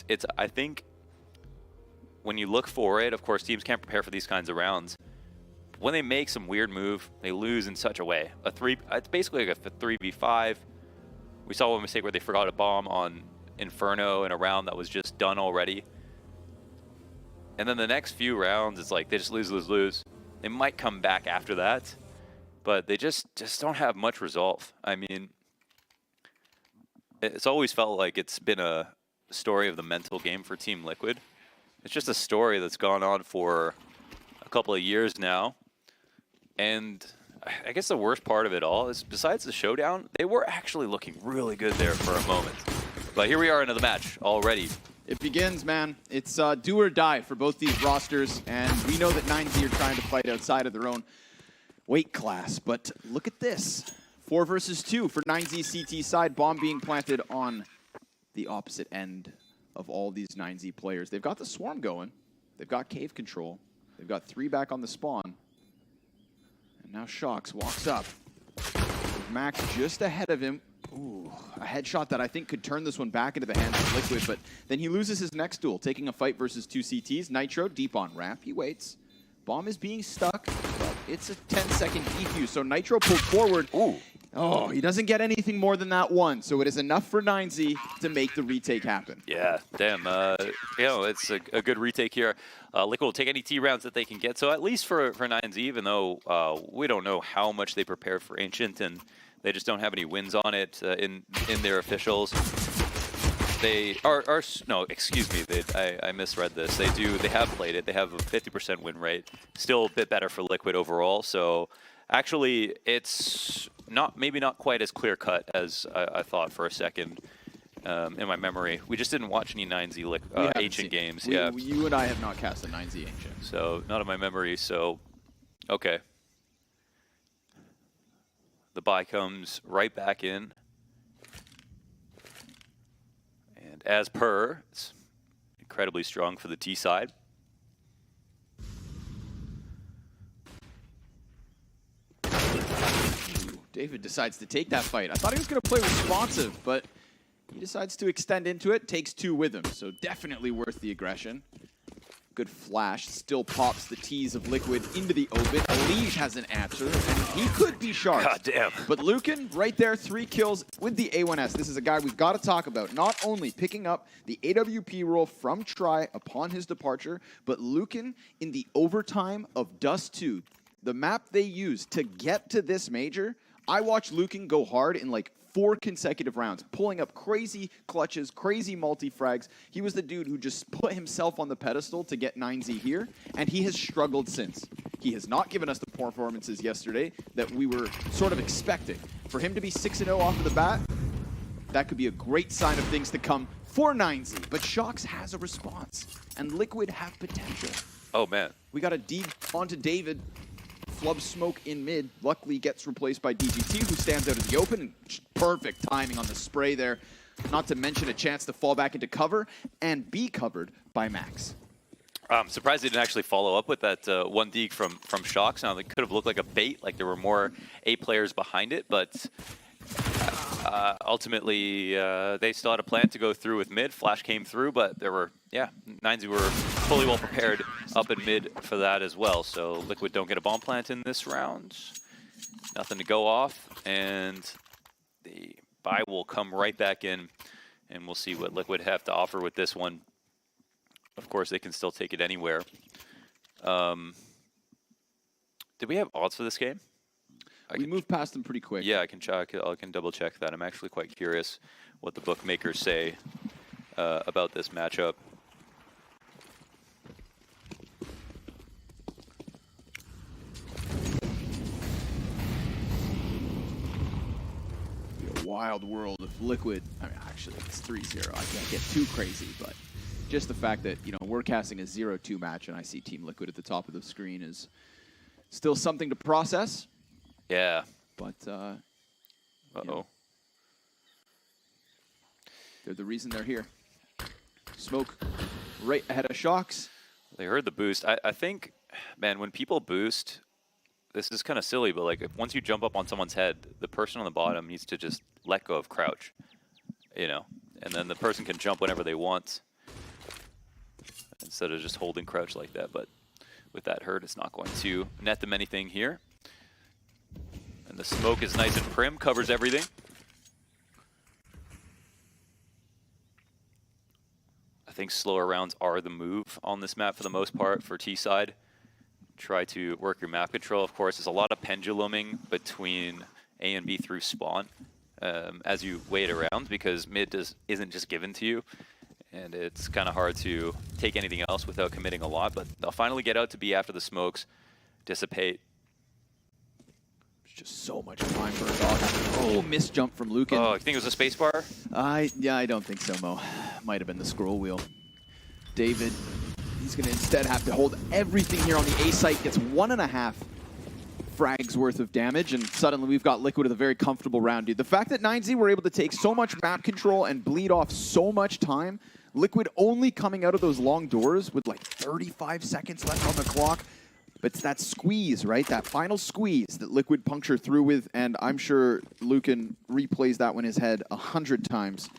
it's I think when you look for it, of course, teams can't prepare for these kinds of rounds. When they make some weird move, they lose in such a way. It's basically like a 3v5. We saw one mistake where they forgot a bomb on Inferno in a round that was just done already. And then the next few rounds, it's like they just lose. They might come back after that, but they just don't have much resolve. I mean, it's always felt like it's been a story of the mental game for Team Liquid. It's just a story that's gone on for a couple of years now. And I guess the worst part of it all is, besides the showdown, they were actually looking really good there for a moment. But here we are into the match already. It begins, man. It's do or die for both these rosters, and we know that 9Z are trying to fight outside of their own weight class. But look at this. 4 versus 2 for 9Z CT side. Bomb being planted on the opposite end of all these 9Z players. They've got the swarm going. They've got cave control. They've got 3 back on the spawn. And now Shox walks up. Max just ahead of him. Ooh, a headshot that I think could turn this one back into the hands of Liquid, but then he loses his next duel, taking a fight versus 2 CTs. Nitro deep on ramp. He waits. Bomb is being stuck, but it's a 10-second defuse. So Nitro pulled forward. Ooh. Oh, he doesn't get anything more than that one. So it is enough for 9Z to make the retake happen. Yeah, damn. You know, it's a good retake here. Liquid will take any T rounds that they can get. So at least for 9Z, even though we don't know how much they prepared for Ancient and they just don't have any wins on it in their officials. They are no, excuse me. I misread this. They have played it. They have a 50% win rate. Still a bit better for Liquid overall. So actually, it's maybe not quite as clear cut as I thought for a second in my memory. We just didn't watch any 9Z Ancient games. Yeah, you and I have not cast a 9Z Ancient. So not in my memory. So okay. The buy comes right back in. And as per, it's incredibly strong for the T side. David decides to take that fight. I thought he was going to play responsive, but he decides to extend into it, takes 2 with him. So definitely worth the aggression. Good flash, still pops the T's of Liquid into the open. Elige has an answer, and he could be sharp. God damn. But Lucan, right there, 3 kills with the A1S. This is a guy we've got to talk about. Not only picking up the AWP role from Tri upon his departure, but Lucan in the overtime of Dust 2. The map they used to get to this major, I watched Lucan go hard in like 4 consecutive rounds, pulling up crazy clutches, crazy multi-frags. He was the dude who just put himself on the pedestal to get 9Z here, and he has struggled since. He has not given us the performances yesterday that we were sort of expecting. For him to be 6-0 off of the bat, that could be a great sign of things to come for 9Z. But Shox has a response, and Liquid have potential. Oh, man. We got a D onto David. Flub smoke in mid, luckily gets replaced by DGT, who stands out in the open. Perfect timing on the spray there. Not to mention a chance to fall back into cover and be covered by Max. I'm surprised they didn't actually follow up with that one deke from Shox. Now, they could have looked like a bait, like there were more A players behind it, but ultimately they still had a plan to go through with mid. Flash came through, but there were, 9Z were fully well prepared up in mid for that as well. So Liquid don't get a bomb plant in this round. Nothing to go off, and the buy will come right back in, and we'll see what Liquid have to offer with this one. Of course, they can still take it anywhere. Did we have odds for this game? We moved past them pretty quick. Yeah, I can double check that. I'm actually quite curious what the bookmakers say about this matchup. Be a wild world of Liquid. I mean, actually, it's 3-0. I can't get too crazy, but just the fact that, we're casting a 0-2 match and I see Team Liquid at the top of the screen is still something to process. Yeah. But, uh-oh. They're the reason they're here. Smoke right ahead of Shox. They heard the boost. I think, man, when people boost, this is kind of silly, but like once you jump up on someone's head, the person on the bottom needs to just let go of crouch, and then the person can jump whenever they want. instead of just holding crouch like that. But with that hurt, it's not going to net them anything here. And the smoke is nice and prim, covers everything. I think slower rounds are the move on this map for the most part for T-side. Try to work your map control. Of course, there's a lot of penduluming between A and B through spawn as you wait around, because mid isn't just given to you. And it's kind of hard to take anything else without committing a lot. But they'll finally get out to B after the smokes dissipate. Just so much time for a dog. Oh, missed jump from Lucan. Oh, you think it was a space bar? Yeah, I don't think so, Mo. Might have been the scroll wheel. David, he's going to instead have to hold everything here on the A site. Gets 1.5 frags worth of damage, and suddenly we've got Liquid with a very comfortable round, dude. The fact that 9Z were able to take so much map control and bleed off so much time, Liquid only coming out of those long doors with like 35 seconds left on the clock. But it's that squeeze, right? That final squeeze that Liquid puncture through with, and I'm sure Lucan replays that one in his head 100 times.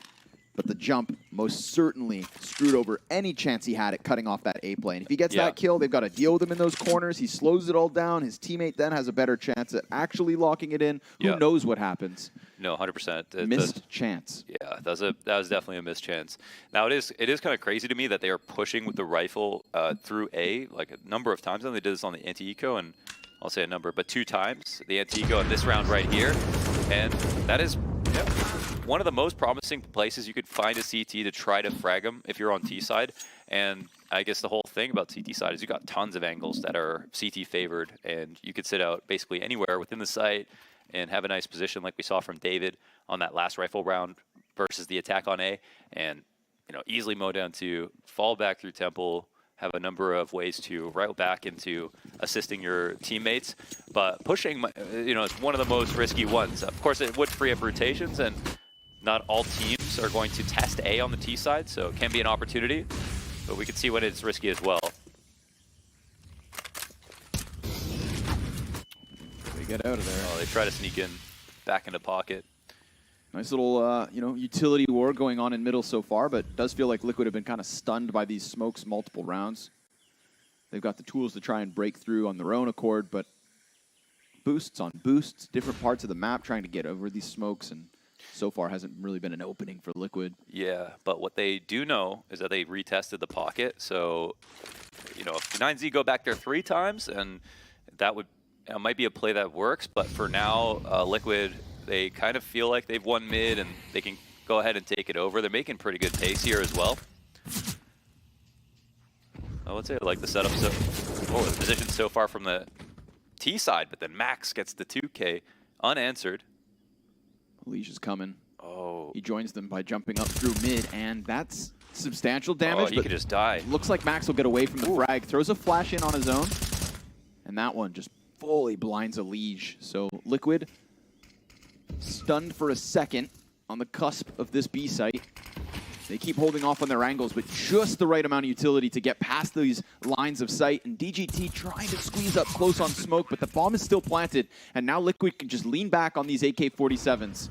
But the jump most certainly screwed over any chance he had at cutting off that A play. And if he gets that kill, they've got to deal with him in those corners. He slows it all down. His teammate then has a better chance at actually locking it in. Who knows what happens? No, 100%. Missed chance. Yeah, that was definitely a missed chance. Now it is kind of crazy to me that they are pushing with the rifle through A like a number of times. And they did this on the anti-eco, and I'll say a number, but 2 times the anti-eco in this round right here, and that is one of the most promising places you could find a CT to try to frag them if you're on T side. And I guess the whole thing about CT side is you got tons of angles that are CT favored, and you could sit out basically anywhere within the site and have a nice position like we saw from David on that last rifle round versus the attack on A, and easily mow down to fall back through temple, have a number of ways to route back into assisting your teammates. But pushing, it's one of the most risky ones. Of course, it would free up rotations, and not all teams are going to test A on the T side, so it can be an opportunity, but we can see when it's risky as well. They get out of there. Oh, they try to sneak in back into pocket. Nice little, utility war going on in middle so far, but it does feel like Liquid have been kind of stunned by these smokes multiple rounds. They've got the tools to try and break through on their own accord, but boosts on boosts, different parts of the map trying to get over these smokes, and so far hasn't really been an opening for Liquid. Yeah, but what they do know is that they retested the pocket, so, if 9Z go back there 3 times, and that would might be a play that works, but for now, Liquid, they kind of feel like they've won mid and they can go ahead and take it over. They're making pretty good pace here as well. I would say I like the setup. The position so far from the T side, but then Max gets the 2K unanswered. Leash is coming. Oh. He joins them by jumping up through mid, and that's substantial damage. He could just die. Looks like Max will get away from the frag. Throws a flash in on his own, and that one just fully blinds a Liege. So Liquid stunned for a second on the cusp of this B site. They keep holding off on their angles, but just the right amount of utility to get past these lines of sight. And DGT trying to squeeze up close on smoke, but the bomb is still planted. And now Liquid can just lean back on these AK-47s.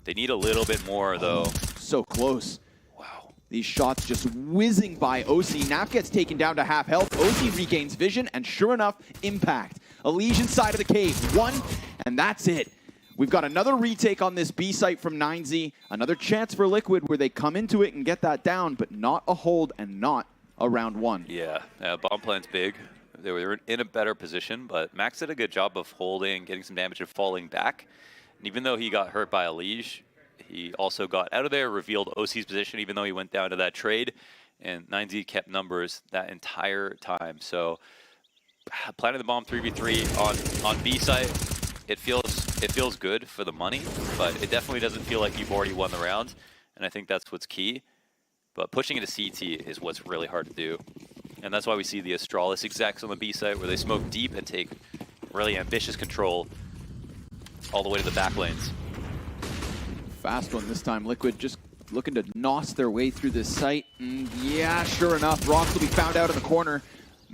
They need a little bit more, though. So close. Wow. These shots just whizzing by OC. Nap gets taken down to half health. OC regains vision, and sure enough, impact. A Legion side of the cave. 1, and that's it. We've got another retake on this B site from 9Z. Another chance for Liquid where they come into it and get that down, but not a hold and not a round 1. Yeah, bomb plant's big. They were in a better position, but Max did a good job of holding, getting some damage, and falling back. And even though he got hurt by a Liege, he also got out of there, revealed OC's position, even though he went down to that trade. And 9Z kept numbers that entire time. So planting the bomb 3v3 on B site, it feels good for the money, but it definitely doesn't feel like you've already won the round, and I think that's what's key. But pushing into CT is what's really hard to do, and that's why we see the Astralis execs on the B site where they smoke deep and take really ambitious control all the way to the back lanes. Fast one this time. Liquid just looking to nos their way through this site. And yeah, sure enough, Rocks will be found out in the corner.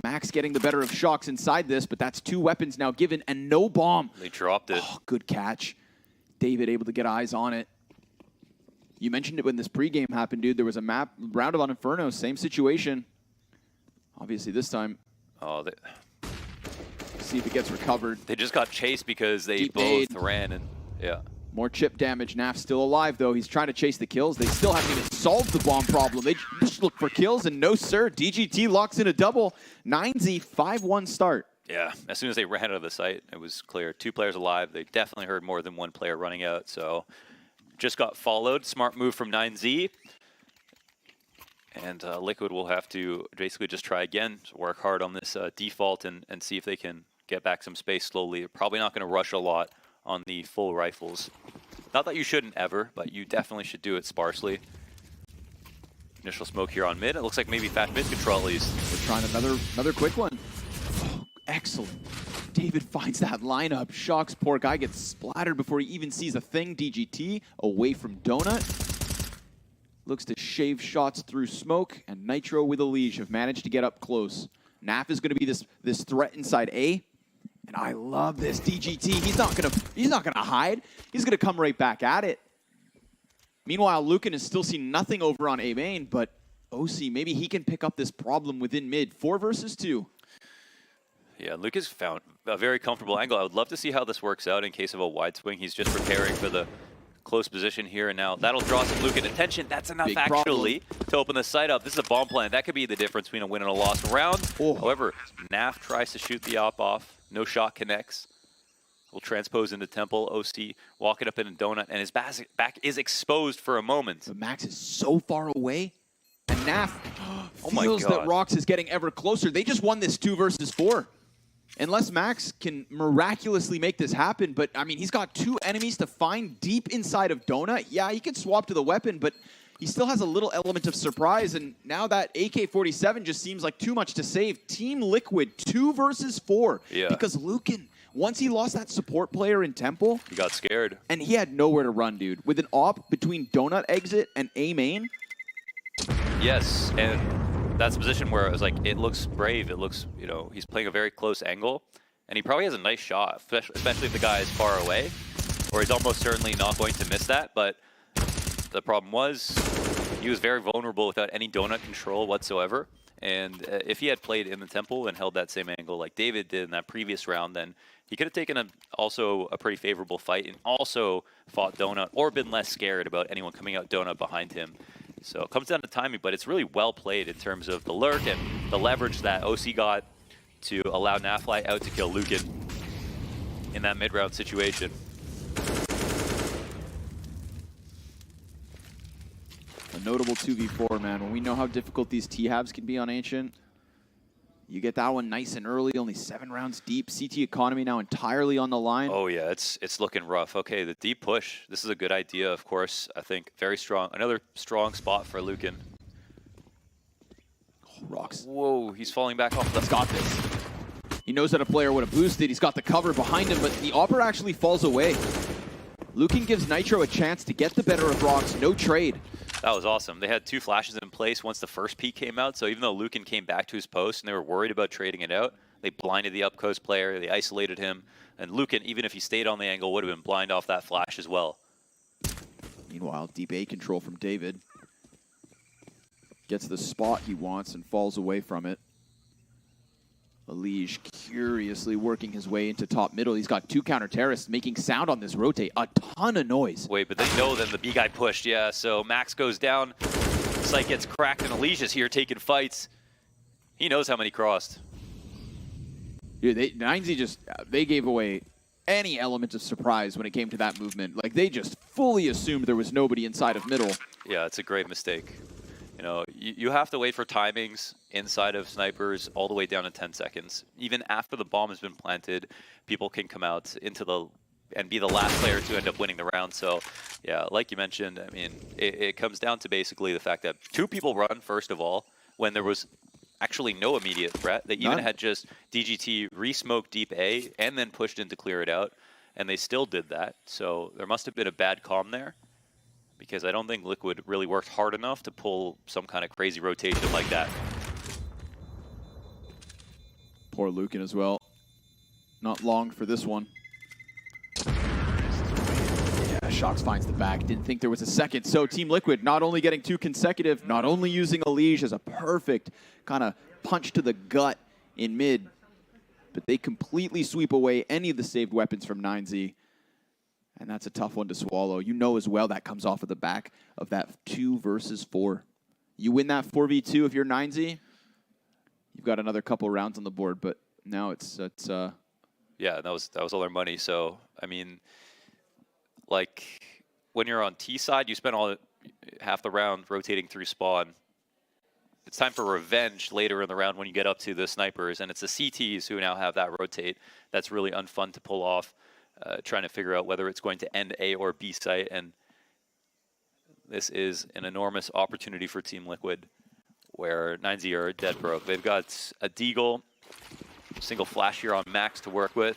Max getting the better of Shocks inside this, but that's 2 weapons now given and no bomb. They dropped it. Oh, good catch. David able to get eyes on it. You mentioned it when this pregame happened, dude. There was a round of on Inferno, same situation. Obviously, this time, Oh, see if it gets recovered. they just got chased because they Deep both nade. ran and yeah. More chip damage. Naf's still alive, though. He's trying to chase the kills. They still haven't even solved the bomb problem. They just look for kills, and no, sir. DGT locks in a double. 9Z, 5-1 start. Yeah, as soon as they ran out of the site, it was clear. 2 players alive. They definitely heard more than 1 player running out, so just got followed. Smart move from 9Z. And Liquid will have to basically just try again, work hard on this default and see if they can get back some space slowly. They're probably not going to rush a lot on the full rifles. Not that you shouldn't ever, but you definitely should do it sparsely. Initial smoke here on mid. It looks like maybe fast mid control at least. We're trying another quick one. Oh, excellent. David finds that lineup. Shocks, poor guy gets splattered before he even sees a thing. DGT away from Donut. Looks to shave shots through smoke, and Nitro with Elige have managed to get up close. Naf is going to be this threat inside A. And I love this DGT. He's not gonna hide. He's gonna come right back at it. Meanwhile, Lucan has still seen nothing over on A main, but OC, maybe he can pick up this problem within mid. 4 versus 2. Yeah, Lucas found a very comfortable angle. I would love to see how this works out in case of a wide swing. He's just preparing for the close position here, and now that'll draw some Lucan attention. That's enough Big actually to open the site up. This is a bomb plan. That could be the difference between a win and a lost round. Oh. However, Naf tries to shoot the op off. No shot connects. Will transpose into Temple. OC walking up in a donut, and his back is exposed for a moment. But Max is so far away, and Naf Oh my feels that God. Rox is getting ever closer. They just won this 2 versus 4. Unless Max can miraculously make this happen, but I mean, he's got 2 enemies to find deep inside of Donut. Yeah, he can swap to the weapon, but he still has a little element of surprise, and now that AK-47 just seems like too much to save. Team Liquid, 2 versus 4. Yeah. Because Lucan, once he lost that support player in Temple, He got scared. and he had nowhere to run, dude. With an op between Donut exit and A main, Yes, and that's a position where it was like, it looks brave. It looks, you know, he's playing a very close angle, and he probably has a nice shot, especially if the guy is far away, or he's almost certainly not going to miss that. But the problem was he was very vulnerable without any donut control whatsoever. And if he had played in the Temple and held that same angle like David did in that previous round, then he could have taken also a pretty favorable fight and also fought Donut or been less scared about anyone coming out Donut behind him. So it comes down to timing, but it's really well played in terms of the lurk and the leverage that OC got to allow Nafly out to kill Lucan in that mid-round situation. a notable 2v4, man. When we know how difficult these T-Habs can be on Ancient, you get that one nice and early, only 7 rounds deep. CT economy now entirely on the line. Oh yeah, it's looking rough. Okay, the deep push. This is a good idea, of course. I think very strong. Another strong spot for Lucan. Oh, Rox. Whoa, he's falling back off the... He's got this. He knows that a player would have boosted. He's got the cover behind him, but the Opera actually falls away. Lucan gives Nitro a chance to get the better of Rox. No trade. That was awesome. They had 2 flashes in place once the first peek came out, so even though Lucan came back to his post and they were worried about trading it out, they blinded the up coast player, they isolated him, and Lucan, even if he stayed on the angle, would have been blind off that flash as well. Meanwhile, deep A control from David. Gets the spot he wants and falls away from it. Elige curiously working his way into top middle. He's got 2 counter-terrorists making sound on this rotate. A ton of noise. Wait, but they know that the B guy pushed, yeah, so Max goes down, site gets cracked, and Alicia's here taking fights. He knows how many crossed. Dude, 9Z just, they gave away any element of surprise when it came to that movement. Like, they just fully assumed there was nobody inside of middle. Yeah, it's a great mistake. You know, you have to wait for timings inside of snipers all the way down to 10 seconds. Even after the bomb has been planted, people can come out into the and be the last player to end up winning the round. So, yeah, like you mentioned, I mean, it comes down to basically the fact that 2 people run, first of all, when there was actually no immediate threat. They even had just DGT re-smoked deep A and then pushed in to clear it out, and they still did that. So there must have been a bad comm there, because I don't think Liquid really worked hard enough to pull some kind of crazy rotation like that. Poor Lucan as well. Not long for this one. Yeah, Shocks finds the back. Didn't think there was a second. So Team Liquid not only getting 2 consecutive, not only using Elige as a perfect kind of punch to the gut in mid, but they completely sweep away any of the saved weapons from 9Z. And that's a tough one to swallow. You know as well that comes off of the back of that 2 versus 4. You win that 4v2 if you're 9Z, you've got another couple rounds on the board, but now it's yeah, that was all their money. So I mean, like when you're on T side, you spend half the round rotating through spawn. It's time for revenge later in the round when you get up to the snipers, and it's the CTs who now have that rotate. That's really unfun to pull off, trying to figure out whether it's going to end A or B site, and this is an enormous opportunity for Team Liquid, where 9Z are dead broke. They've got a Deagle, single flash here on Max to work with,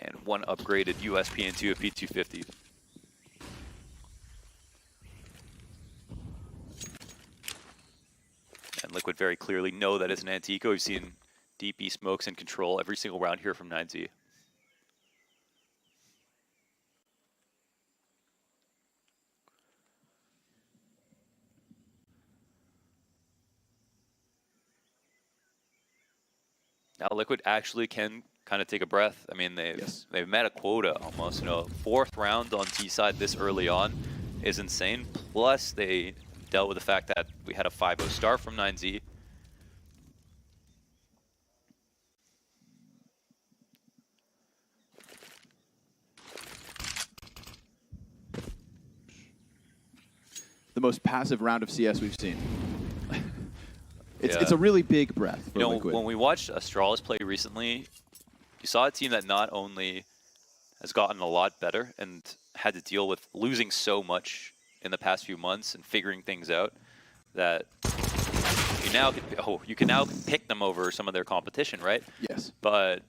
and 1 upgraded USP into a P250. And Liquid very clearly know that it's an anti-eco. We've seen DP smokes and control every single round here from 9Z. Now Liquid actually can kind of take a breath. I mean, they've met a quota almost. You know, 4th round on T side this early on is insane. Plus they dealt with the fact that we had a 5-0 start from 9Z. The most passive round of CS we've seen. It's a really big breath for Liquid. When we watched Astralis play recently, you saw a team that not only has gotten a lot better and had to deal with losing so much in the past few months and figuring things out, that you can now pick them over some of their competition, right? Yes. But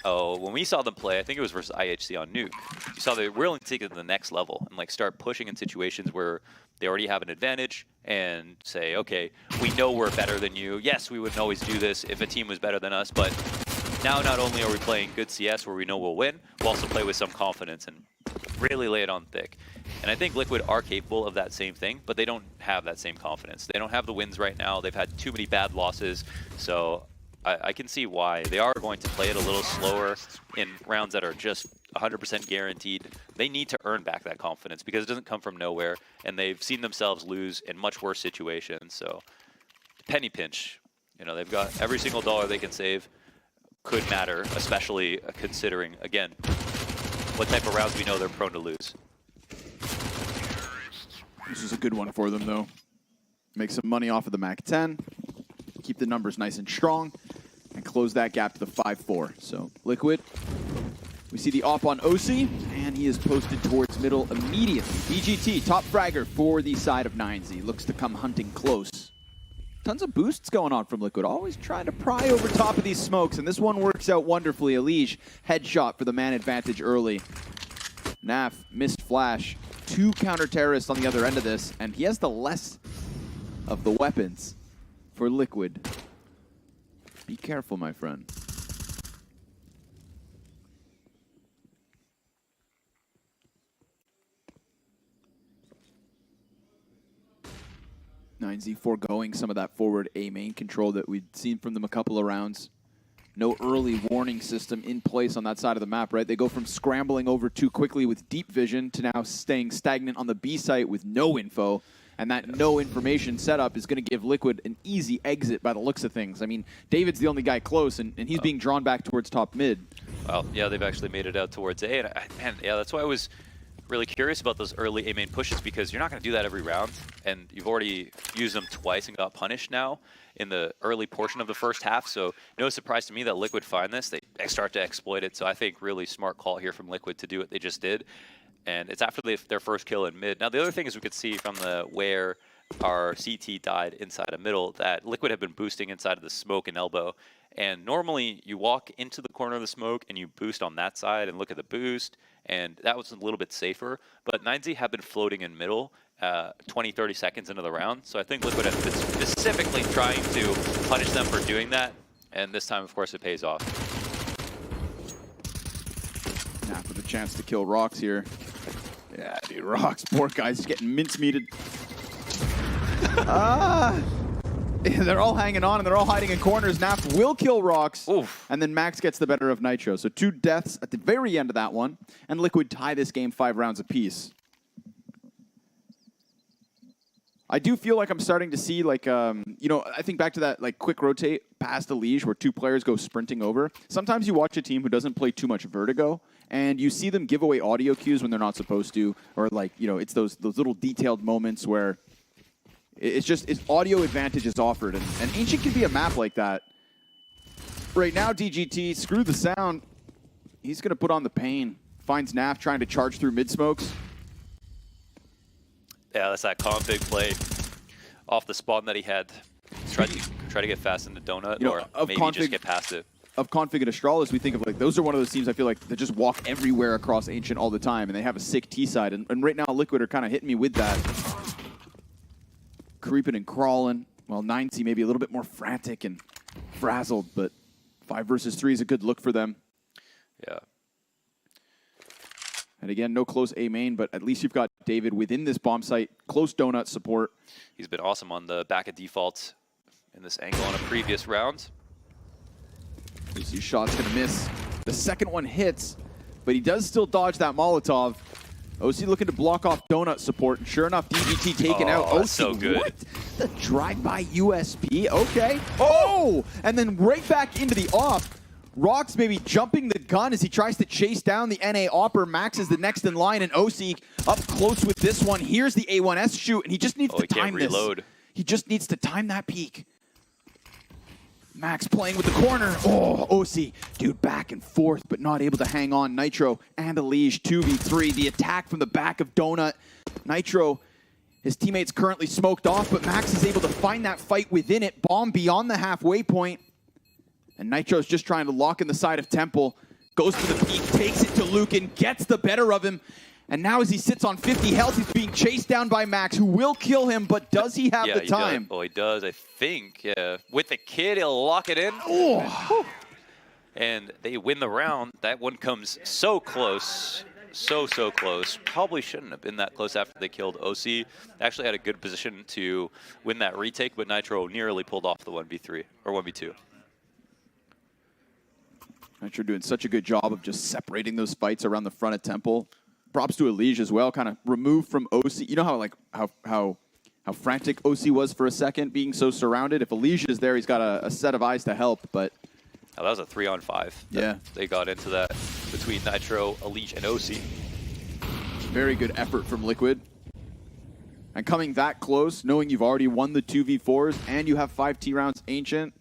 when we saw them play, I think it was versus IHC on Nuke, you saw they were willing to take it to the next level and like start pushing in situations where they already have an advantage and say, okay, we know we're better than you. Yes, we wouldn't always do this if a team was better than us, but now not only are we playing good CS where we know we'll win, we'll also play with some confidence and really lay it on thick. And I think Liquid are capable of that same thing, but they don't have that same confidence. They don't have the wins right now. They've had too many bad losses, so I can see why they are going to play it a little slower in rounds that are just 100% guaranteed. They need to earn back that confidence because it doesn't come from nowhere, and they've seen themselves lose in much worse situations. So penny pinch, you know, they've got every single dollar they can save could matter, especially considering, again, what type of rounds we know they're prone to lose. This is a good one for them, though. Make some money off of the MAC-10, keep the numbers nice and strong, and close that gap to the 5-4. So Liquid, we see the op on OC, and he is posted towards middle immediately. BGT, top fragger for the side of 9Z, looks to come hunting close. Tons of boosts going on from Liquid, always trying to pry over top of these smokes, and this one works out wonderfully. Elige, headshot for the man advantage early. Naf, missed flash. 2 counter-terrorists on the other end of this, and he has the less of the weapons for Liquid. Be careful, my friend. (9Z) foregoing some of that forward A main control that we'd seen from them a couple of rounds. No early warning system in place on that side of the map, right? They go from scrambling over too quickly with deep vision to now staying stagnant on the B site with no info. And that no information setup is going to give Liquid an easy exit by the looks of things. I mean, David's the only guy close, and he's being drawn back towards top mid. Well, yeah, they've actually made it out towards A. And yeah, that's why I was really curious about those early A main pushes, because you're not going to do that every round. And you've already used them twice and got punished now in the early portion of the first half. So no surprise to me that Liquid find this. They start to exploit it. So I think really smart call here from Liquid to do what they just did. And it's after their first kill in mid. Now, the other thing is we could see from where our CT died inside of middle that Liquid have been boosting inside of the smoke and elbow. And normally you walk into the corner of the smoke and you boost on that side and look at the boost. And that was a little bit safer. But 9Z have been floating in middle 20, 30 seconds into the round. So I think Liquid has been specifically trying to punish them for doing that. And this time, of course, it pays off. Now for the chance to kill Rox here. Yeah, dude, Rox, poor guy's getting mincemeated. They're all hanging on, and they're all hiding in corners. Naf will kill Rox, and then Max gets the better of Nitro. So 2 deaths at the very end of that one, and Liquid tie this game 5 rounds apiece. I do feel like I'm starting to see, like, you know, I think back to that, like, quick rotate past the Liege where 2 players go sprinting over. Sometimes you watch a team who doesn't play too much Vertigo, and you see them give away audio cues when they're not supposed to, or, like, you know, it's those little detailed moments where it's audio advantage is offered, and Ancient can be a map like that. Right now, DGT, screw the sound. He's going to put on the pain. Finds Naf trying to charge through mid-smokes. Yeah, that's that config play off the spawn that he had. Try to get fast into Donut, you know, or maybe just get past it. Of Config and Astralis, we think of, like, those are one of those teams I feel like that just walk everywhere across Ancient all the time, and they have a sick T-side. And right now, Liquid are kind of hitting me with that. Creeping and crawling. Well, 9C maybe a little bit more frantic and frazzled, but 5 versus 3 is a good look for them. Yeah. And again, no close A main, but at least you've got David within this bomb site. Close donut support. He's been awesome on the back of default in this angle on a previous round. You see shot's going to miss. The second one hits, but he does still dodge that Molotov. OC looking to block off donut support, and sure enough, DGT taken out. OC, so good. What? The drive-by USP, okay. Oh! And then right back into the op. Rox maybe jumping the gun as he tries to chase down the NA Opper. Max is the next in line, and OC up close with this one. Here's the A1S shoot, and he just needs to time this. He just needs to time that peak. Max playing with the corner. Oh, OC, dude, back and forth, but not able to hang on. Nitro and Elige 2v3. The attack from the back of Donut. Nitro, his teammates currently smoked off, but Max is able to find that fight within it. Bomb beyond the halfway point. And Nitro's just trying to lock in the side of Temple. Goes for the peak, takes it to Lucan, gets the better of him. And now as he sits on 50 health, he's being chased down by Max, who will kill him, but does he have the time? Oh, he does, I think. Yeah. With the kid, he'll lock it in. Oh. And they win the round. That one comes so close. So close. Probably shouldn't have been that close after they killed OC. Actually had a good position to win that retake, but Nitro nearly pulled off the 1v3, or 1v2. Nitro doing such a good job of just separating those fights around the front of Temple. Props to Elige as well, kind of removed from OC. You know how how frantic OC was for a second, being so surrounded? If Elige is there, he's got a set of eyes to help, but... Oh, that was a 3-on-5. Yeah. They got into that between Nitro, Elige, and OC. Very good effort from Liquid. And coming that close, knowing you've already won the 2v4s, and you have 5 T rounds Ancient.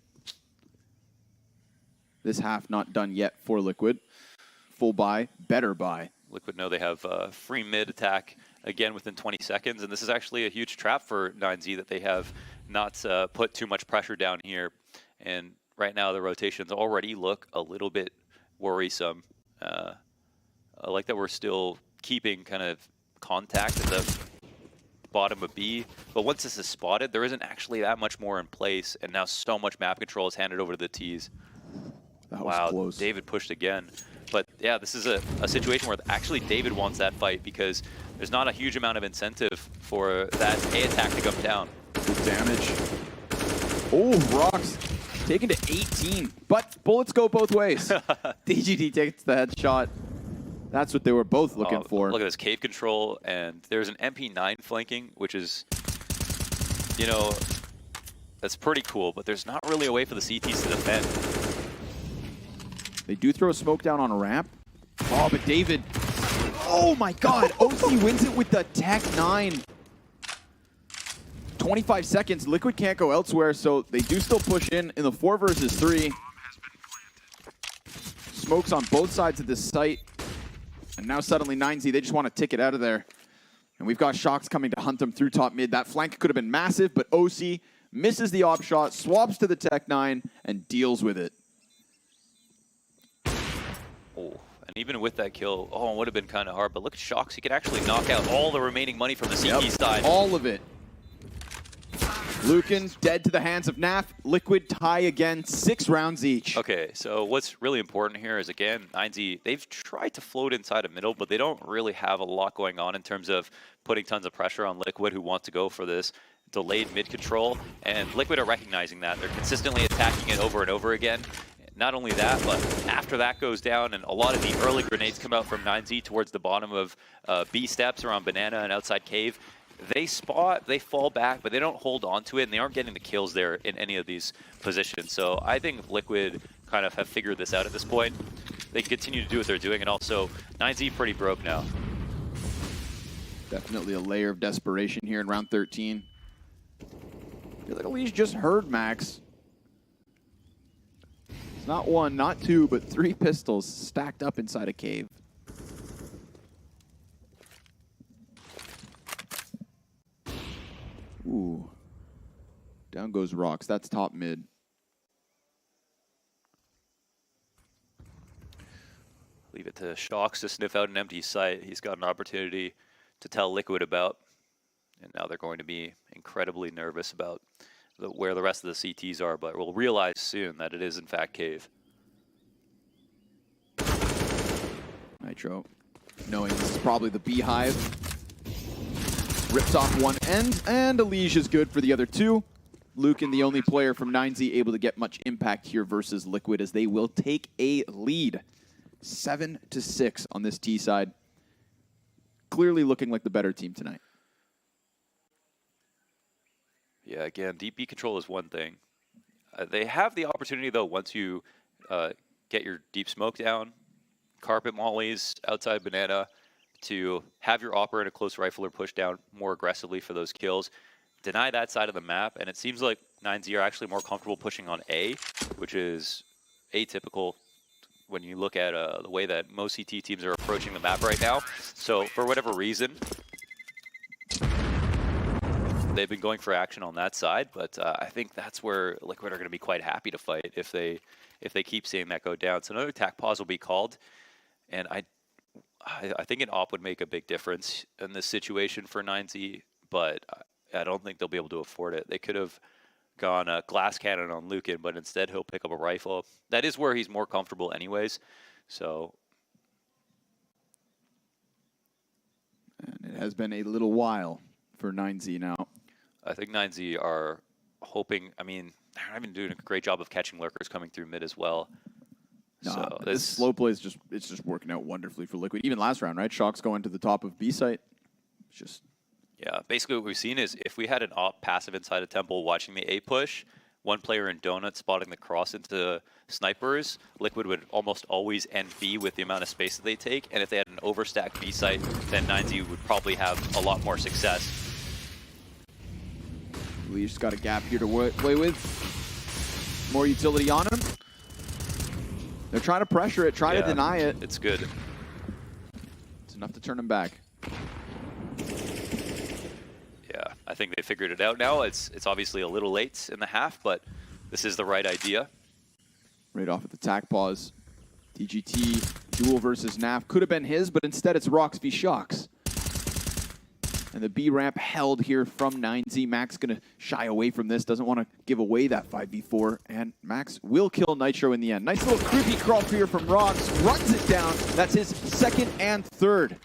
This half not done yet for Liquid. Full buy, better buy. Liquid know they have free mid attack again within 20 seconds, and this is actually a huge trap for 9Z that they have not put too much pressure down here. And right now the rotations already look a little bit worrisome. I like that we're still keeping kind of contact at the bottom of B, but once this is spotted, there isn't actually that much more in place, and now so much map control is handed over to the Ts. That was close. David pushed again. But yeah, this is a situation where actually David wants that fight because there's not a huge amount of incentive for that A attack to come down. Good damage. Oh, Rox taken to 18, but bullets go both ways. DGT takes the headshot. That's what they were both looking for. Look at this cave control, and there's an MP9 flanking, which is, you know, that's pretty cool, but there's not really a way for the CTs to defend. They do throw a smoke down on a ramp. Oh, but David. Oh my God. OC wins it with the Tech 9. 25 seconds. Liquid can't go elsewhere, so they do still push in the 4 versus 3. Smokes on both sides of this site. And now suddenly 9Z, they just want to tick it out of there. And we've got Shocks coming to hunt them through top mid. That flank could have been massive, but OC misses the op shot, swaps to the Tech 9, and deals with it. And even with that kill, it would have been kind of hard. But look at Shocks. He could actually knock out all the remaining money from the CT side. All of it. Lucan dead to the hands of Naf. Liquid tie again, 6 rounds each. Okay, so what's really important here is, again, 9Z, they've tried to float inside of middle, but they don't really have a lot going on in terms of putting tons of pressure on Liquid, who want to go for this delayed mid control. And Liquid are recognizing that. They're consistently attacking it over and over again. Not only that, but after that goes down and a lot of the early grenades come out from 9Z towards the bottom of B steps around Banana and outside cave, they spot, they fall back, but they don't hold on to it, and they aren't getting the kills there in any of these positions. So I think Liquid kind of have figured this out at this point. They continue to do what they're doing, and also 9Z pretty broke now. Definitely a layer of desperation here in round 13. I feel like Elise just heard Max. It's not 1, not 2, but 3 pistols stacked up inside a cave. Ooh. Down goes Rocks. That's top mid. Leave it to Shocks to sniff out an empty site. He's got an opportunity to tell Liquid about. And now they're going to be incredibly nervous about where the rest of the CTs are, but we'll realize soon that it is in fact cave. Nitro, knowing this is probably the beehive, rips off one end, and Elige is good for the other 2. Lucan, the only player from 9Z able to get much impact here versus Liquid, as they will take a lead. 7-6 on this T side. Clearly looking like the better team tonight. Yeah, again, deep B control is one thing. They have the opportunity, though, once you get your deep smoke down, carpet mollies outside Banana, to have your operator close rifler push down more aggressively for those kills. Deny that side of the map, and it seems like 9Z are actually more comfortable pushing on A, which is atypical when you look at the way that most CT teams are approaching the map right now. So for whatever reason, they've been going for action on that side, but I think that's where Liquid are going to be quite happy to fight if they keep seeing that go down. So another attack pause will be called, and I think an op would make a big difference in this situation for 9Z, but I don't think they'll be able to afford it. They could have gone a glass cannon on Lucan, but instead he'll pick up a rifle. That is where he's more comfortable anyways, so. And it has been a little while for 9Z now. I think 9Z are hoping, I mean, they're not even doing a great job of catching lurkers coming through mid as well. No, So this slow play is just working out wonderfully for Liquid. Even last round, right? Shocks going to the top of B site. It's just... Yeah, basically what we've seen is if we had an op passive inside a temple watching the A push, one player in Donut spotting the cross into snipers, Liquid would almost always end B with the amount of space that they take, and if they had an overstacked B site, then 9Z would probably have a lot more success. Lee's got a gap here to play with. More utility on him. They're trying to pressure it, try to deny it. It's good. It's enough to turn him back. Yeah, I think they figured it out now. It's obviously a little late in the half, but this is the right idea. Right off at the tack pause. TGT duel versus Naf could have been his, but instead it's Rocks v Shocks. And the B ramp held here from 9Z. Max going to shy away from this. Doesn't want to give away that 5v4. And Max will kill Nitro in the end. Nice little creepy crawl here from Rocks. Runs it down. That's his 2nd and 3rd.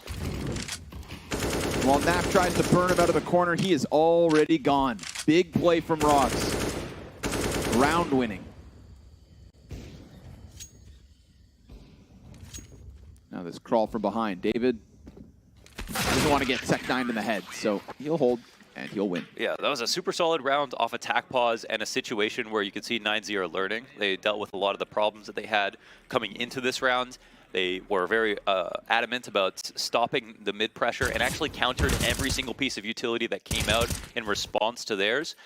While Naf tries to burn him out of the corner, he is already gone. Big play from Rocks. Round winning. Now this crawl from behind. David doesn't want to get Tech 9 in the head, so he'll hold and he'll win. Yeah, that was a super solid round off attack pause and a situation where you could see 9Z are learning. They dealt with a lot of the problems that they had coming into this round. They were very adamant about stopping the mid pressure and actually countered every single piece of utility that came out in response to theirs.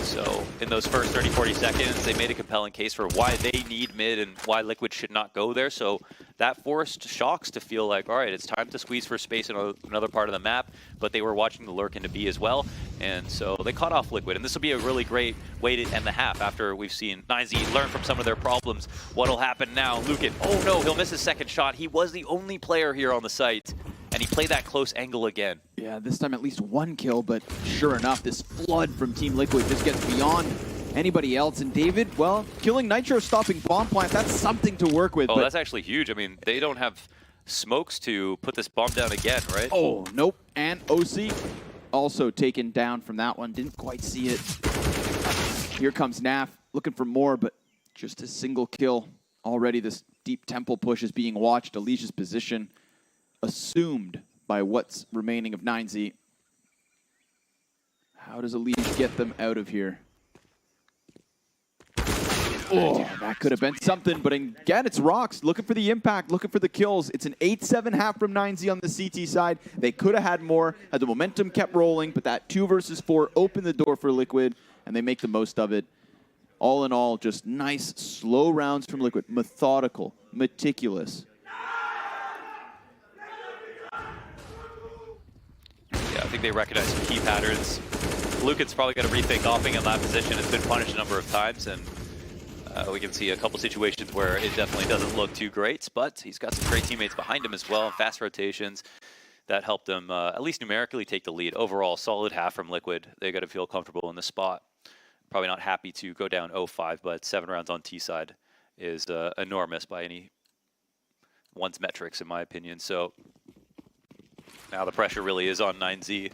So in those first 30-40 seconds, they made a compelling case for why they need mid and why Liquid should not go there. So that forced Shocks to feel like, all right, it's time to squeeze for space in another part of the map, but they were watching the lurk into B as well. And so they caught off Liquid, and this will be a really great way to end the half after we've seen 9Z learn from some of their problems. What'll happen now? Lucan, oh no, he'll miss his second shot. He was the only player here on the site. And he played that close angle again. Yeah, this time at least one kill, but sure enough, this flood from Team Liquid just gets beyond anybody else. And David, well, killing Nitro, stopping bomb plant, that's something to work with. Oh, but that's actually huge. I mean, they don't have smokes to put this bomb down again, right? oh, nope. And OC also taken down from that one. Didn't quite see it. Here comes Naf, looking for more, but just a single kill. Already this deep temple push is being watched. Alicia's position assumed by what's remaining of 9Z. How does Alicia get them out of here? Oh, that could have been something, but again, it's Rocks looking for the impact, looking for the kills. It's an 8-7 half from 9Z on the CT side. They could have had more had the momentum kept rolling, but that 2 versus 4 opened the door for Liquid, and they make the most of it. All in all, just nice, slow rounds from Liquid. Methodical, meticulous. Yeah, I think they recognize some key patterns. Lucan's probably going to rethink offing in that position. It's been punished a number of times, and we can see a couple situations where it definitely doesn't look too great, but he's got some great teammates behind him as well, fast rotations. That helped them at least numerically take the lead. Overall, solid half from Liquid. They got to feel comfortable in the spot. Probably not happy to go down 0-5, but 7 rounds on T side is enormous by anyone's metrics, in my opinion. So now the pressure really is on 9Z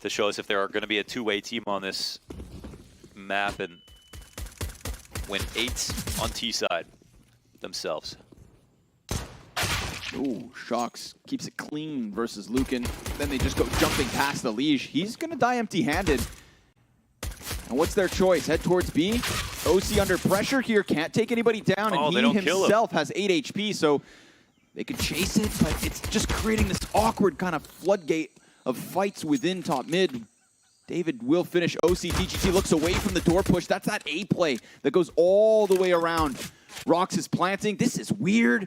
to show us if there are going to be a two-way team on this map and win 8 on T side themselves. Ooh, Shocks keeps it clean versus Lucan. Then they just go jumping past the leash. He's going to die empty-handed. And what's their choice? Head towards B. OC under pressure here. Can't take anybody down. And he himself has 8 HP, so they could chase it, but it's just creating this awkward kind of floodgate of fights within top mid. David will finish OC. DGT looks away from the door push. That's that A play that goes all the way around. Rox is planting. This is weird.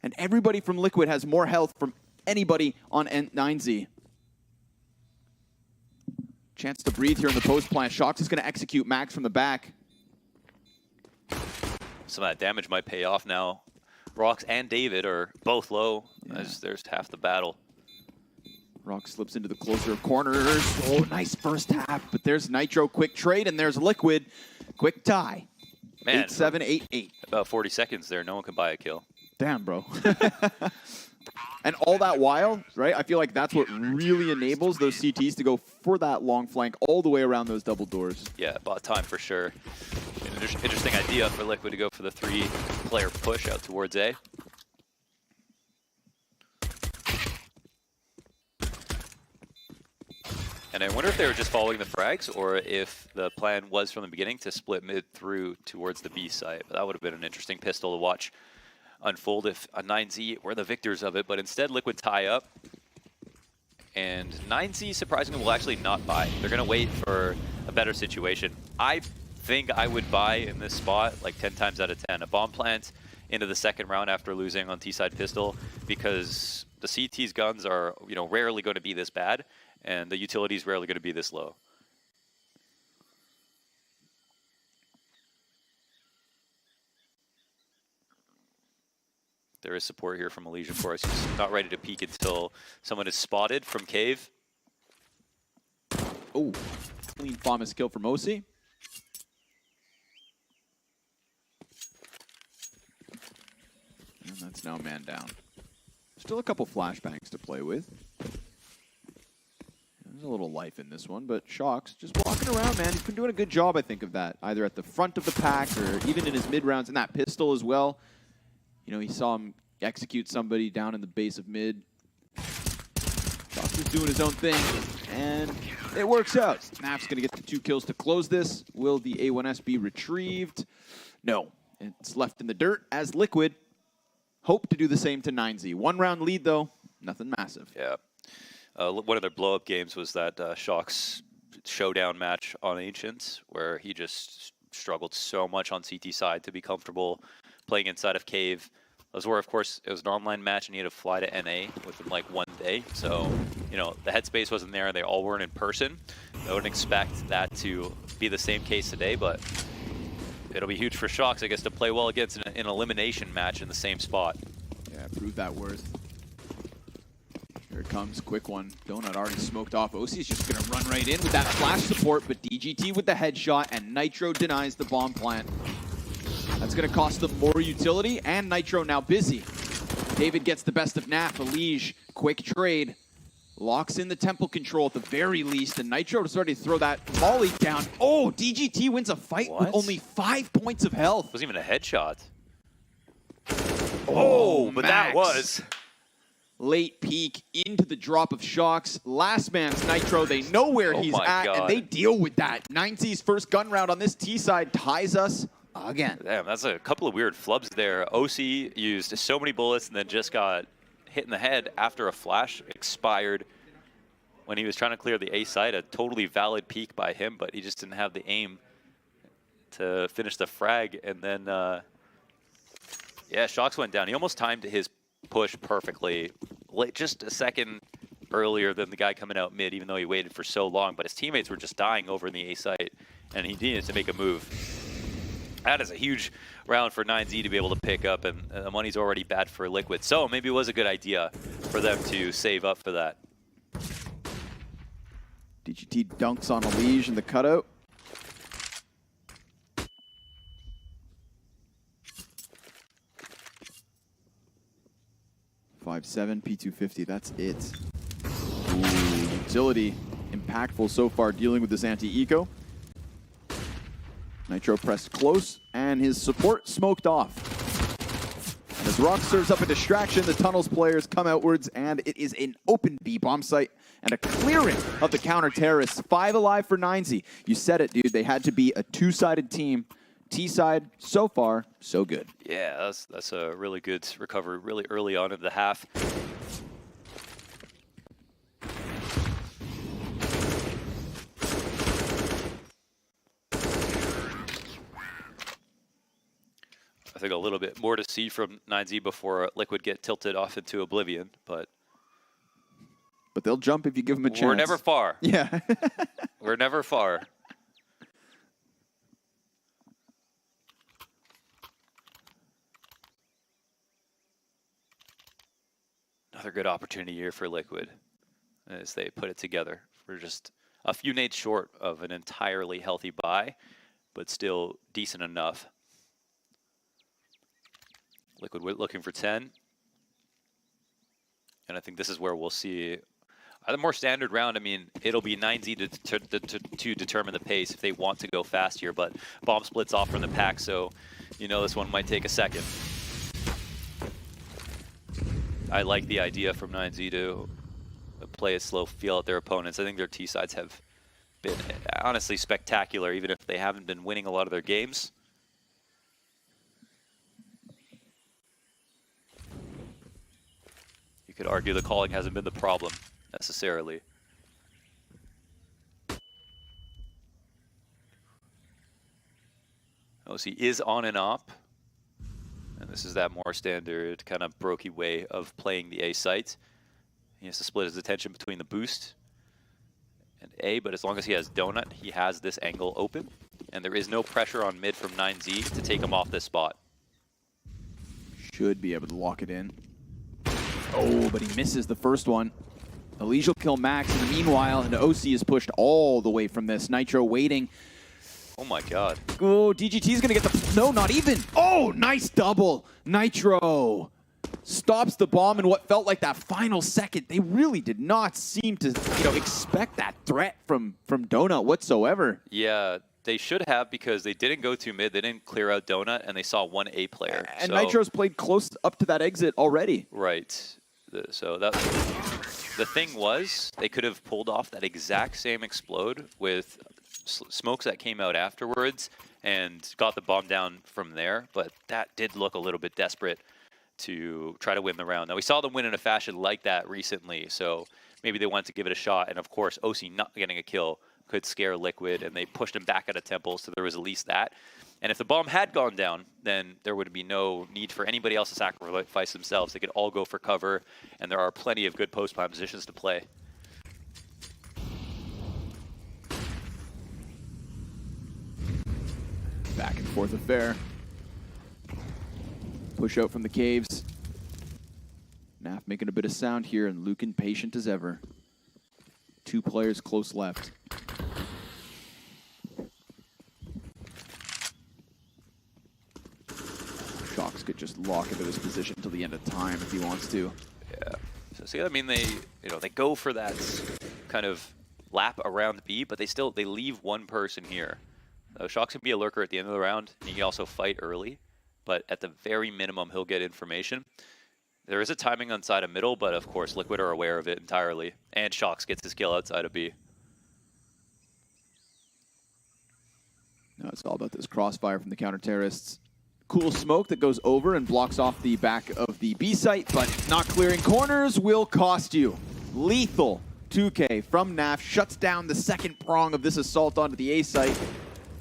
And everybody from Liquid has more health from anybody on 9Z. Chance to breathe here in the post plant. Shocks is going to execute Max from the back. Some of that damage might pay off now. Rox and David are both low as there's half the battle. Rock slips into the closer of corners. Oh, nice first half. But there's Nitro, quick trade, and there's Liquid. Quick tie. Man, 8-7, 8-8. About 40 seconds there. No one can buy a kill. Damn, bro. And all that while, right, I feel like that's what really enables those CTs to go for that long flank all the way around those double doors. Yeah, bought time for sure. An interesting idea for Liquid to go for the 3-player push out towards A. And I wonder if they were just following the frags or if the plan was from the beginning to split mid through towards the B site. But that would have been an interesting pistol to watch unfold if a 9Z were the victors of it, but instead Liquid tie up. And 9Z surprisingly will actually not buy. They're going to wait for a better situation. I think I would buy in this spot like 10 times out of 10. A bomb plant into the second round after losing on T-side pistol, because the CT's guns are, you know, rarely going to be this bad, and the utility is rarely going to be this low. There is support here from Alicia, of course. He's not ready to peek until someone is spotted from cave. Oh, clean Famas kill from OC. And that's now man down. Still a couple flashbangs to play with. There's a little life in this one, but Shocks just walking around, man. He's been doing a good job, I think, of that. Either at the front of the pack or even in his mid-rounds, and that pistol as well. You know, he saw him execute somebody down in the base of mid. Shocks is doing his own thing, and it works out. Snap's going to get the 2 kills to close this. Will the A1S be retrieved? No. It's left in the dirt as Liquid hope to do the same to 9Z. 1-round lead, though. Nothing massive. Yeah. One of their blow-up games was that Shocks showdown match on Ancients, where he just struggled so much on CT side to be comfortable playing inside of cave. Those were, of course, it was an online match, and he had to fly to NA within like 1 day. So, you know, the headspace wasn't there, and they all weren't in person. I wouldn't expect that to be the same case today, but it'll be huge for Shocks, I guess, to play well against an elimination match in the same spot. Yeah, prove that worth. it comes, quick one. Donut already smoked off. OC is just going to run right in with that flash support, but DGT with the headshot, and Nitro denies the bomb plant. That's going to cost them more utility, and Nitro now busy. David gets the best of Naf. Elige, quick trade. Locks in the temple control at the very least, and Nitro is ready to throw that volley down. Oh, DGT wins a fight with only 5 points of health. It wasn't even a headshot. Oh, but Max. that was... Late peek into the drop of shocks. Last man's Nitro. They know where he's at, and they deal with that. 9Z's first gun round on this T side ties us again. Damn, that's a couple of weird flubs there. OC used so many bullets and then just got hit in the head after a flash expired when he was trying to clear the A site. A totally valid peek by him, but he just didn't have the aim to finish the frag. And then, yeah, shocks went down. He almost timed his push perfectly, just a second earlier than the guy coming out mid, even though he waited for so long. But his teammates were just dying over in the A site, and he needed to make a move. That is a huge round for 9Z to be able to pick up, and the money's already bad for Liquid. So maybe it was a good idea for them to save up for that. DGT dunks on Elige in the cutout. .57 P250, that's it. Ooh, utility, impactful so far dealing with this anti-eco. Nitro pressed close, and his support smoked off. And as Rock serves up a distraction, the Tunnels players come outwards, and it is an open B bomb site and a clearing of the counter-terrorists. 5 alive for 9Z. You said it, dude. They had to be a two-sided team. T-side, so far, so good. Yeah, that's a really good recovery really early on in the half. I think a little bit more to see from 9Z before Liquid get tilted off into oblivion, but they'll jump if you give them a chance. We're never far. Yeah. We're never far. Another good opportunity here for Liquid as they put it together. We're just a few nades short of an entirely healthy buy, but still decent enough. Liquid looking for 10. And I think this is where we'll see a more standard round. I mean, it'll be 9Z to determine the pace if they want to go fast here, but bomb splits off from the pack, so you know this one might take a second. I like the idea from 9Z to play it slow, feel out their opponents. I think their T-sides have been honestly spectacular, even if they haven't been winning a lot of their games. You could argue the calling hasn't been the problem, necessarily. OC is on and op. And this is that more standard kind of brokey way of playing the A site. He has to split his attention between the boost and A, but as long as he has Donut, he has this angle open. And there is no pressure on mid from 9Z to take him off this spot. Should be able to lock it in. Oh, but he misses the first one. Elige will kill Max in the meanwhile, and OC is pushed all the way from this. Nitro waiting. Oh my god. Oh, DGT's gonna get the... No, not even. Oh, nice double. Nitro stops the bomb in what felt like that final second. They really did not seem to, expect that threat from Donut whatsoever. Yeah, they should have, because they didn't go to mid. They didn't clear out Donut, and they saw one A player. And so, Nitro's played close up to that exit already. Right. So that... The thing was, they could have pulled off that exact same explode with smokes that came out afterwards and got the bomb down from there, but that did look a little bit desperate to try to win the round. Now, we saw them win in a fashion like that recently, so maybe they wanted to give it a shot, and of course, OC not getting a kill could scare Liquid, and they pushed him back out of Temple, so there was at least that. And if the bomb had gone down, then there would be no need for anybody else to sacrifice themselves. They could all go for cover, and there are plenty of good post-plant positions to play. Back and forth affair. Push out from the caves. Naf Naf making a bit of sound here, and Lucan patient as ever. 2 players close left. Shox could just lock into his position until the end of time if he wants to. Yeah. So see, I mean, they go for that kind of lap around B, but they leave one person here. Shox can be a lurker at the end of the round, and he can also fight early, but at the very minimum, he'll get information. There is a timing on side of middle, but of course, Liquid are aware of it entirely, and Shox gets his kill outside of B. No, it's all about this crossfire from the counter-terrorists. Cool smoke that goes over and blocks off the back of the B site, but not clearing corners will cost you. Lethal 2K from Naf shuts down the second prong of this assault onto the A site.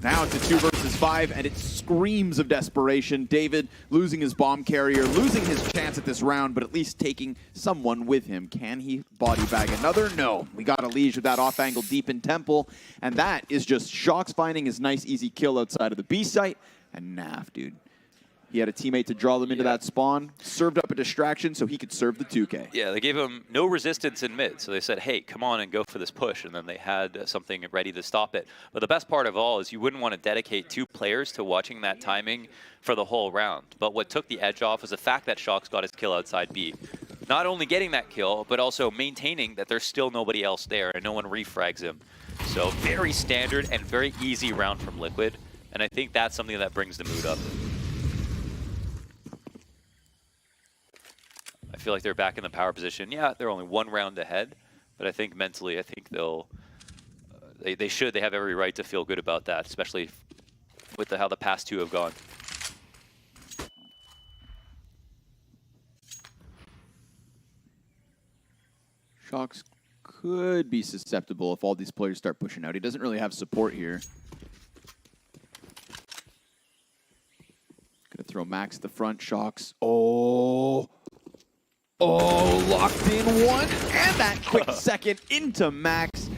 Now it's a 2 versus 5, and it screams of desperation. David losing his bomb carrier, losing his chance at this round, but at least taking someone with him. Can he body bag another? No. We got a Liege with that off-angle deep in Temple, and that is just Shox finding his nice, easy kill outside of the B site. And Naf, dude. He had a teammate to draw them into that spawn, served up a distraction so he could serve the 2K. Yeah, they gave him no resistance in mid, so they said, hey, come on and go for this push, and then they had something ready to stop it. But the best part of all is you wouldn't want to dedicate 2 players to watching that timing for the whole round. But what took the edge off was the fact that Shox got his kill outside B. Not only getting that kill, but also maintaining that there's still nobody else there and no one refrags him. So very standard and very easy round from Liquid, and I think that's something that brings the mood up. I feel like they're back in the power position. Yeah, they're only 1 round ahead, but I think mentally, I think they'll, they have every right to feel good about that, especially with how the past 2 have gone. Shox could be susceptible if all these players start pushing out. He doesn't really have support here. Gonna throw Max at the front. Shox. Oh, locked in 1, and that quick second into Max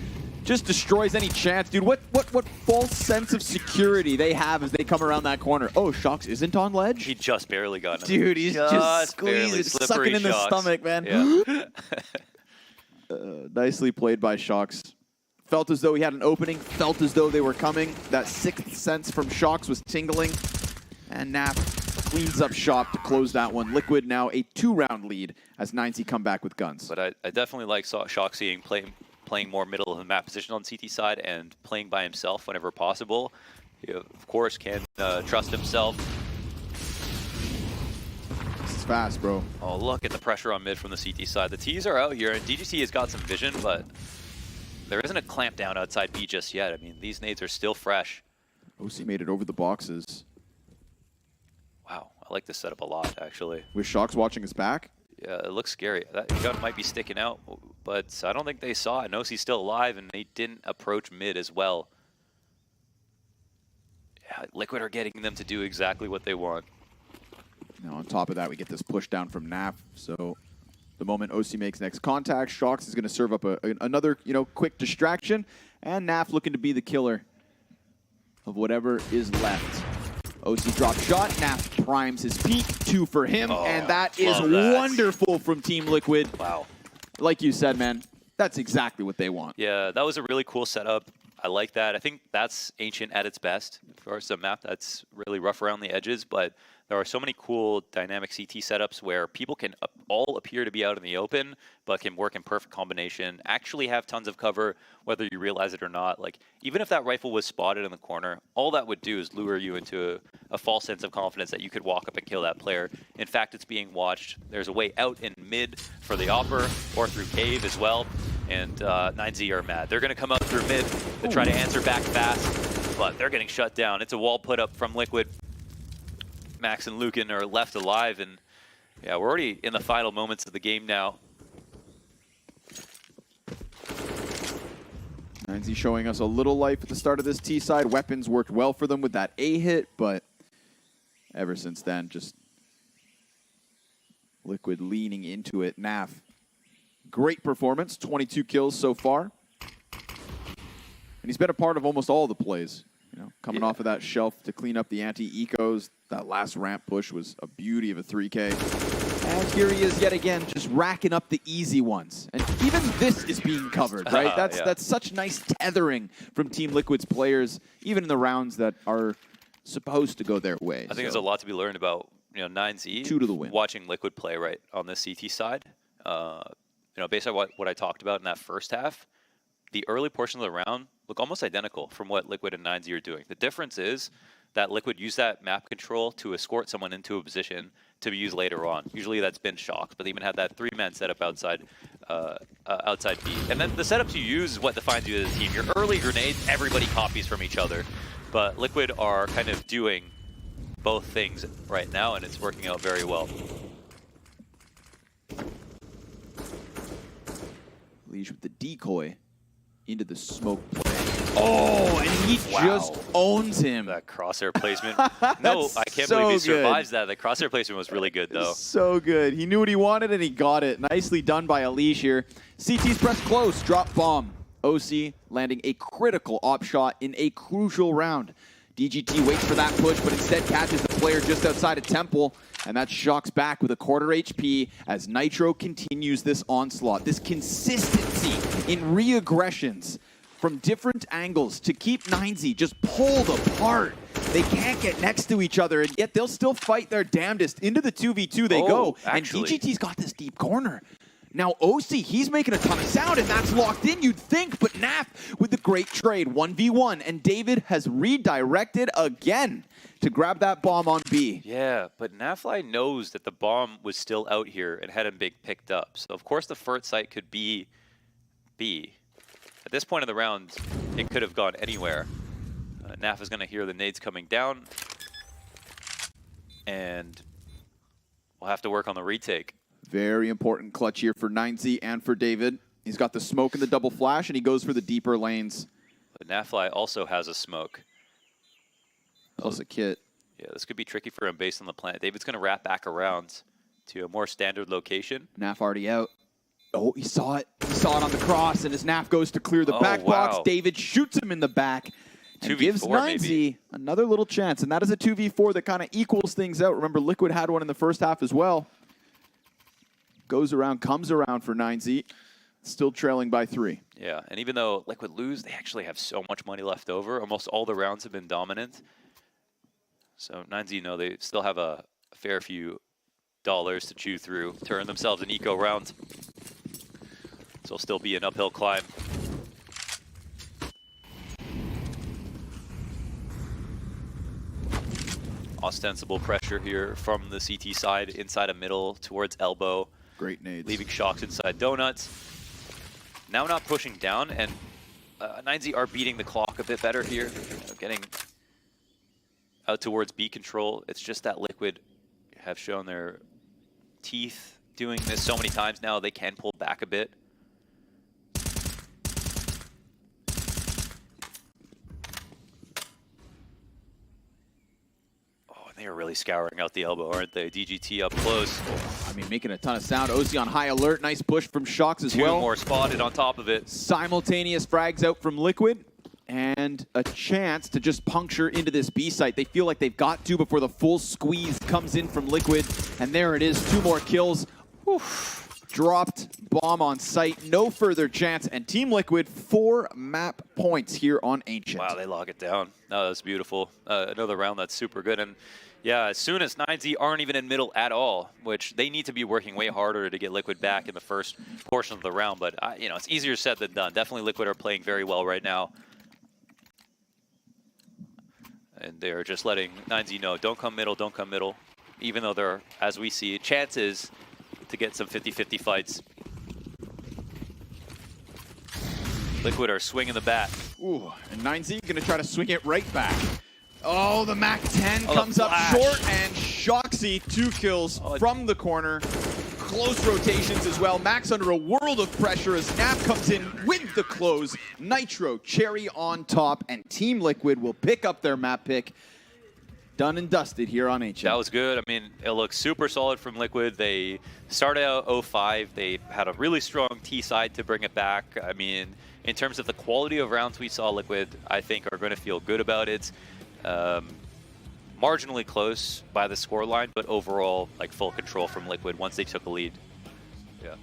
just destroys any chance, dude. What false sense of security they have as they come around that corner. Oh, Shox isn't on ledge? He just barely got him. Dude, he's just squeezing, sucking in the stomach, man. Yeah. Nicely played by Shox. Felt as though he had an opening, felt as though they were coming. That 6th sense from Shox was tingling, and Naf cleans up shop to close that one. Liquid now a 2-round lead as 9Z come back with guns. But I definitely like Shox seeing playing more middle of the map position on CT side and playing by himself whenever possible. He, of course, can trust himself. This is fast, bro. Oh, look at the pressure on mid from the CT side. The Ts are out here, and DGT has got some vision, but there isn't a clamp down outside B just yet. I mean, these nades are still fresh. OC made it over the boxes. Wow, I like this setup a lot, actually. With Shox watching his back? Yeah, it looks scary. That gun might be sticking out, but I don't think they saw it. Nosi's still alive, and they didn't approach mid as well. Yeah, Liquid are getting them to do exactly what they want. Now, on top of that, we get this push down from Naf. So the moment OC makes next contact, Shox is going to serve up another, quick distraction, and Naf looking to be the killer of whatever is left. OC drop shot, Naf primes his peak, 2 for him, and that is wonderful from Team Liquid. Wow. Like you said, man, that's exactly what they want. Yeah, that was a really cool setup. I like that. I think that's Ancient at its best for a map that's really rough around the edges, but there are so many cool dynamic CT setups where people can all appear to be out in the open, but can work in perfect combination, actually have tons of cover, whether you realize it or not. Like, even if that rifle was spotted in the corner, all that would do is lure you into a false sense of confidence that you could walk up and kill that player. In fact, it's being watched. There's a way out in mid for the Opper, or through cave as well, and 9Z are mad. They're going to come up through mid to try to answer back fast, but they're getting shut down. It's a wall put up from Liquid. Max and Lucan are left alive, and yeah, we're already in the final moments of the game now. 9Z showing us a little life at the start of this T side. Weapons worked well for them with that A hit, but ever since then, just Liquid leaning into it. Naf, great performance, 22 kills so far. And he's been a part of almost all the plays. Coming off of that shelf to clean up the anti-ecos. That last ramp push was a beauty of a 3K. And here he is yet again, just racking up the easy ones. And even this is being covered, right? That's such nice tethering from Team Liquid's players, even in the rounds that are supposed to go their way. I think there's a lot to be learned about, 9Z. 2 to the win. Watching Liquid play right on the CT side. Based on what I talked about in that first half, the early portion of the round look almost identical from what Liquid and 9Z are doing. The difference is that Liquid used that map control to escort someone into a position to be used later on. Usually that's been Shox, but they even had that 3-man setup outside B. And then the setups you use is what defines you as a team. Your early grenades, everybody copies from each other. But Liquid are kind of doing both things right now, and it's working out very well. Leash with the decoy into the smoke play. Oh, and he just owns him. That crosshair placement. No, I can't believe he survives that. The crosshair placement was really good, though. So good. He knew what he wanted, and he got it. Nicely done by Alish here. CT's pressed close. Drop bomb. OC landing a critical op shot in a crucial round. DGT waits for that push, but instead catches the player just outside of Temple, and that Shox back with a quarter HP as Nitro continues this onslaught. This consistency in re-aggressions from different angles to keep 9Z just pulled apart. They can't get next to each other, and yet they'll still fight their damnedest. Into the 2v2 they go, actually. And DGT's got this deep corner. Now OC, he's making a ton of sound, and that's locked in, you'd think, but Naf with the great trade, 1v1, and David has redirected again to grab that bomb on B. Yeah, but Nafly knows that the bomb was still out here and hadn't been picked up. So of course the FERT site could be B. At this point in the round, it could have gone anywhere. Naf is going to hear the nades coming down, and we'll have to work on the retake. Very important clutch here for 9Z and for David. He's got the smoke and the double flash, and he goes for the deeper lanes. But Nafly also has a smoke. Plus a kit. Yeah, this could be tricky for him based on the plan. David's going to wrap back around to a more standard location. Naf already out. Oh, he saw it. He saw it on the cross, and as Naf goes to clear the back box, David shoots him in the back and gives 9Z maybe another little chance. And that is a 2v4 that kind of equals things out. Remember, Liquid had one in the first half as well. Goes around, comes around for 9Z. Still trailing by 3. Yeah, and even though Liquid lose, they actually have so much money left over. Almost all the rounds have been dominant. So 9Z they still have a fair few dollars to chew through to earn themselves an eco round. So it'll still be an uphill climb. Ostensible pressure here from the CT side, inside of middle, towards elbow. Great nades. Leaving Shox inside donuts. Now not pushing down, and 9Z are beating the clock a bit better here. Getting out towards B control. It's just that Liquid have shown their teeth doing this so many times now. They can pull back a bit. They are really scouring out the elbow, aren't they? DGT up close. I mean, making a ton of sound. OC on high alert. Nice push from Shox as well. 2 more spotted on top of it. Simultaneous frags out from Liquid. And a chance to just puncture into this B site. They feel like they've got to before the full squeeze comes in from Liquid. And there it is. 2 more kills. Oof. Dropped bomb on site. No further chance. And Team Liquid, 4 map points here on Ancient. Wow, they lock it down. No, that's beautiful. Another round that's super good. And yeah, as soon as 9Z aren't even in middle at all, which they need to be working way harder to get Liquid back in the first portion of the round. But, it's easier said than done. Definitely Liquid are playing very well right now. And they're just letting 9Z know, don't come middle, don't come middle. Even though there are, as we see, chances to get some 50-50 fights. Liquid are swinging the bat. Ooh, and 9Z going to try to swing it right back. Oh, the MAC-10 comes up short, and Shoxy 2 kills from the corner. Close rotations as well. Max under a world of pressure as Naf comes in with the close. Nitro, cherry on top, and Team Liquid will pick up their map pick. Done and dusted here on Ancient. That was good. I mean, it looks super solid from Liquid. They started out 0-5. They had a really strong T side to bring it back. I mean, in terms of the quality of rounds we saw, Liquid, I think, are going to feel good about it. marginally close by the score line, but overall, like full control from Liquid once they took a lead. Yeah.